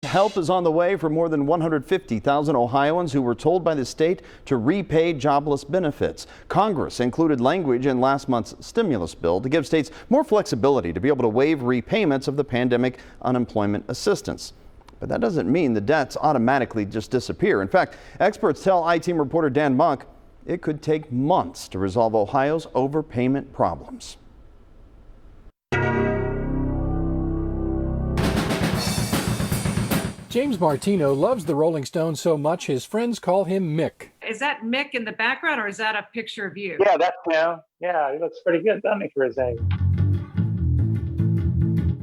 Help is on the way for more than 150,000 Ohioans who were told by the state to repay jobless benefits. Congress included language in last month's stimulus bill to give states more flexibility to be able to waive repayments of the pandemic unemployment assistance. But that doesn't mean the debts automatically just disappear. In fact, experts tell I-Team reporter Dan Monk it could take months to resolve Ohio's overpayment problems. James Martino loves the Rolling Stones so much his friends call him Mick. Is that Mick in the background or is that a picture of you? Yeah, that's him. Yeah, he looks pretty good, doesn't he, for his age?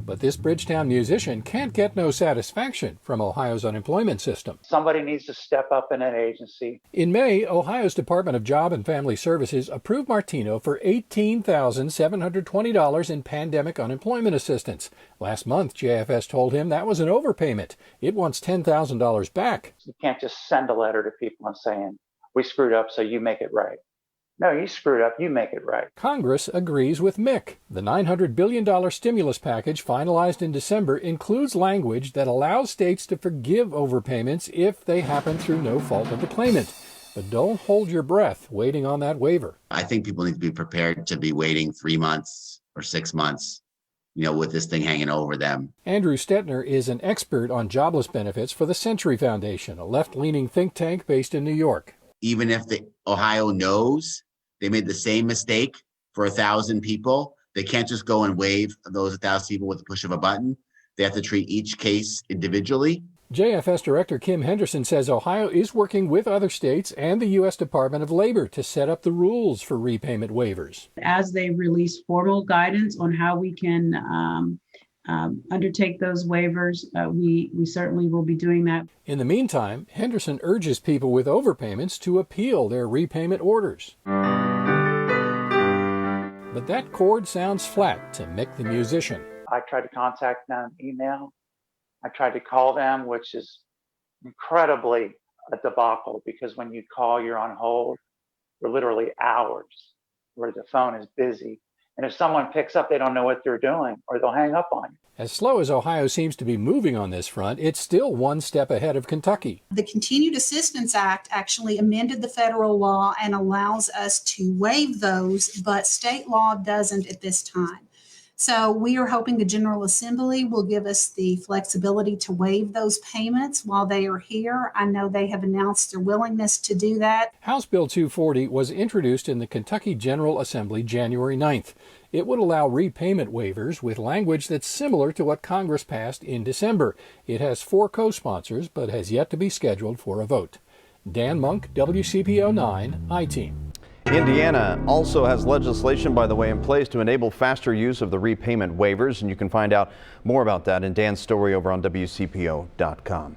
But this Bridgetown musician can't get no satisfaction from Ohio's unemployment system. Somebody needs to step up in an agency. In May, Ohio's Department of Job and Family Services approved Martino for $18,720 in pandemic unemployment assistance. Last month, JFS told him that was an overpayment. It wants $10,000 back. You can't just send a letter to people and saying, we screwed up, so you make it right. No, you screwed up, you make it right. Congress agrees with Mick. The $900 billion stimulus package finalized in December includes language that allows states to forgive overpayments if they happen through no fault of the claimant. But don't hold your breath waiting on that waiver. I think people need to be prepared to be waiting 3 months or 6 months, with this thing hanging over them. Andrew Stetner is an expert on jobless benefits for the Century Foundation, a left-leaning think tank based in New York. Even if Ohio knows they made the same mistake for 1,000 people, they can't just go and waive those 1,000 people with the push of a button. They have to treat each case individually. JFS Director Kim Henderson says Ohio is working with other states and the U.S. Department of Labor to set up the rules for repayment waivers. As they release formal guidance on how we can undertake those waivers, we certainly will be doing that. In the meantime, Henderson urges people with overpayments to appeal their repayment orders. But that chord sounds flat to Mick the musician. I tried to contact them, email. I tried to call them, which is incredibly a debacle because when you call, you're on hold for literally hours where the phone is busy. And if someone picks up, they don't know what they're doing or they'll hang up on you. As slow as Ohio seems to be moving on this front, it's still one step ahead of Kentucky. The Continued Assistance Act actually amended the federal law and allows us to waive those, but state law doesn't at this time. So we are hoping the General Assembly will give us the flexibility to waive those payments while they are here. I know they have announced their willingness to do that. House Bill 240 was introduced in the Kentucky General Assembly January 9th. It would allow repayment waivers with language that's similar to what Congress passed in December. It has 4 co-sponsors, but has yet to be scheduled for a vote. Dan Monk, WCPO 9, I-Team. Indiana also has legislation, by the way, in place to enable faster use of the repayment waivers, and you can find out more about that in Dan's story over on WCPO.com.